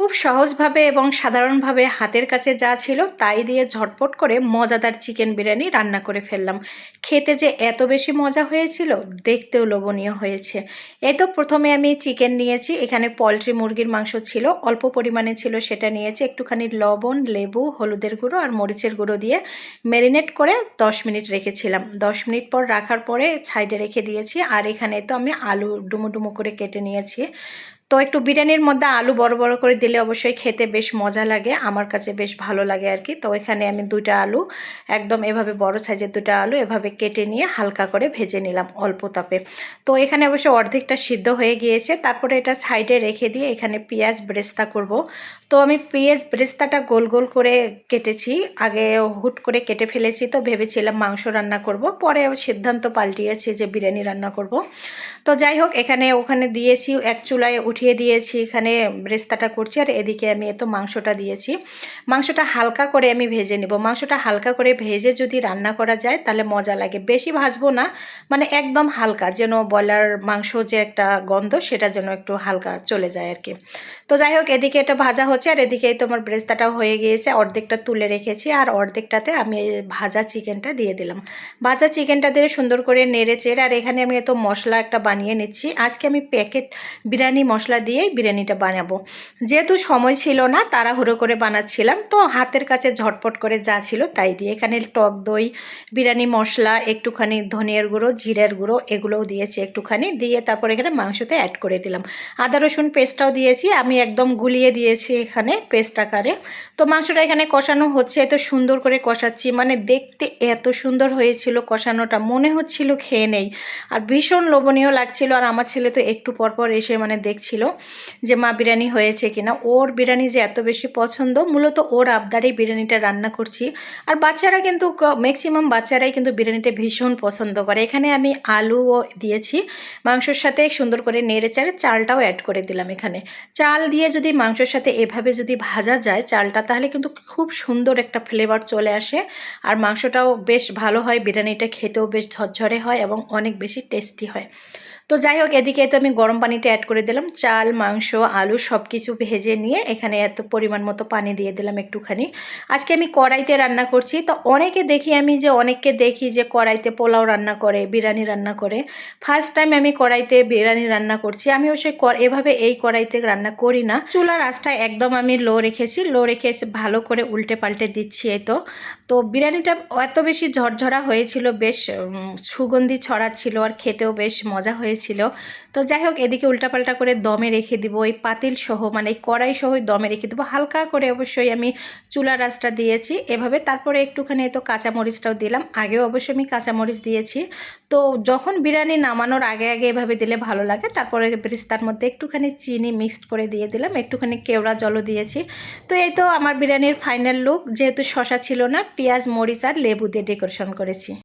খুব সহজভাবে এবং সাধারণভাবে হাতের কাছে যা ছিল তাই দিয়ে ঝটপট করে মজাদার চিকেন বিরিয়ানি রান্না করে ফেললাম। খেতে যে এত বেশি মজা হয়েছিল, দেখতেও লোভনীয় হয়েছে। এই তো প্রথমে আমি চিকেন নিয়েছি, এখানে পোলট্রি মুরগির মাংস ছিল, অল্প পরিমাণে ছিল, সেটা নিয়েছি। একটুখানি লবণ, লেবু, হলুদের গুঁড়ো আর মরিচের গুঁড়ো দিয়ে ম্যারিনেট করে 10 মিনিট রেখেছিলাম। 10 মিনিট পর রাখার পরে সাইডে রেখে দিয়েছি। আর এখানে তো আমি আলু ডুমো ডুমো করে কেটে নিয়েছি। তো একটু বিরিয়ানির মধ্যে আলু বড় বড় করে দিলে অবশ্যই খেতে বেশ মজা লাগে, আমার কাছে বেশ ভালো লাগে আর কি। তো এখানে আমি 2টা আলু, একদম এভাবে বড় সাইজের 2টা আলু এভাবে কেটে নিয়ে হালকা করে ভেজে নিলাম অল্প তাপে। তো এখানে অবশ্য অর্ধেকটা সিদ্ধ হয়ে গিয়েছে। তারপরে এটা সাইডে রেখে দিয়ে এখানে পেঁয়াজ বেরেস্তা করব। তো আমি পেঁয়াজ বেরেস্তাটা গোল গোল করে কেটেছি, আগে হুট করে কেটে ফেলেছি। তো ভেবেছিলাম মাংস রান্না করব, পরে সিদ্ধান্ত পাল্টিয়েছি যে বিরিয়ানি রান্না করব। তো যাই হোক, ওখানে দিয়েছি, এক চুলায় উঠিয়ে দিয়েছি, এখানে বেরেস্তাটা করছি, আর এদিকে আমি এত মাংসটা দিয়েছি। মাংসটা হালকা করে আমি ভেজে নেব। মাংসটা হালকা করে ভেজে যদি রান্না করা যায় তাহলে মজা লাগে। বেশি ভাজবো না, মানে একদম হালকা, যেন ব্রয়লার মাংস যে একটা গন্ধ সেটা যেন একটু হালকা চলে যায় আর কি। তো যাই হোক, এদিকে এটা ভাজা হচ্ছে, আর এদিকে তোমার বেরেস্তাটাও হয়ে গিয়েছে। অর্ধেকটা তুলে রেখেছি, আর অর্ধেকটাতে আমি ভাজা চিকেনটা দিয়ে দিলাম। ভাজা চিকেনটা দিয়ে সুন্দর করে নেড়ে চেড়ে, আর এখানে আমি এত মশলা একটা বানিয়ে নিচ্ছি। আজকে আমি প্যাকেট বিরিয়ানি মশলা দিয়েই বিরিয়ানিটা বানাবো। যেহেতু সময় ছিল না, তাড়াহুড়ো করে বানাচ্ছিলাম, তো হাতের কাছে ঝটপট করে যা ছিল তাই দিয়ে এখানে টক দই, বিরিয়ানি মশলা, একটুখানি ধনিয়ার গুঁড়ো, জিরের গুঁড়ো, এগুলোও দিয়েছি একটুখানি, দিয়ে তারপর এখানে মাংসতে অ্যাড করে দিলাম। আদা রসুন পেস্টটাও দিয়েছি, আমি একদম গুলিয়ে দিয়েছি এখানে পেস্ট আকারে। তো মাংসটা এখানে কষানো হচ্ছে, এত সুন্দর করে কষাচ্ছি, মানে দেখতে এত সুন্দর হয়েছিল কষানোটা, মনে হচ্ছিল খেয়ে নেই। আর ভীষণ লোভনীয় লাগছিল। আর আমার ছেলে তো একটু পরপর এসে মানে দেখছিল যে মা বিরিয়ানি হয়েছে কিনা। ওর বিরিয়ানি যে এত বেশি পছন্দ, মূলত ওর আবদারেই বিরিয়ানিটা রান্না করছি। আর বাচ্চারা কিন্তু ম্যাক্সিমাম বাচ্চারাই কিন্তু বিরিয়ানিটা ভীষণ পছন্দ করে। এখানে আমি আলুও দিয়েছি মাংসর সাথে, সুন্দর করে নেড়ে চেড়ে চালটাও অ্যাড করে দিলাম। এখানে চাল দিয়ে যদি মাংসর সাথে এভাবে যদি ভাজা যায় চালটা, তাহলে কিন্তু খুব সুন্দর একটা ফ্লেভার চলে আসে। আর মাংসটাও বেশ ভালো হয়, বিরিয়ানিটা খেতেও বেশ ঝরঝরে হয় এবং অনেক বেশি টেস্টি হয়। তো যাই হোক, এদিকে তো আমি গরম পানিটা অ্যাড করে দিলাম। চাল, মাংস, আলু সব কিছু ভেজে নিয়ে এখানে এত পরিমাণ মতো পানি দিয়ে দিলাম একটুখানি। আজকে আমি কড়াইতে রান্না করছি। তো অনেককে দেখি যে কড়াইতে পোলাও রান্না করে, বিরিয়ানি রান্না করে। ফার্স্ট টাইম আমি কড়াইতে বিরিয়ানি রান্না করছি। আমি অবশ্যই এভাবে এই কড়াইতে রান্না করি না। চুলার আঁচটা একদম আমি লো রেখেছি, ভালো করে উল্টে পাল্টে দিচ্ছি। এই তো তো বিরিয়ানিটা এত বেশি ঝরঝরা হয়েছিল, বেশ সুগন্ধি ছড়াচ্ছিল, আর খেতেও বেশ মজা হয়েছিল। তো যাই হোক, এদিকে উল্টাপাল্টা করে দমে রেখে দিব, এই পাতিল সহ মানে এই কড়াই সহ দমে রেখে দেবো। হালকা করে অবশ্যই আমি চুলার আঁচটা দিয়েছি এভাবে। তারপরে একটুখানি তো কাঁচামরিচটাও দিলাম, আগেও অবশ্যই আমি কাঁচামরিচ দিয়েছি। তো যখন বিরিয়ানি নামানোর আগে আগে এভাবে দিলে ভালো লাগে। তারপরে বেরেস্তার মধ্যে একটুখানি চিনি মিক্সড করে দিয়ে দিলাম, একটুখানি কেওড়া জলও দিয়েছি। তো এই তো আমার বিরিয়ানির ফাইনাল লুক। যেহেতু শসা ছিল না, পেঁয়াজ, মরিচ আর লেবু দিয়ে ডেকোরেশন করেছি।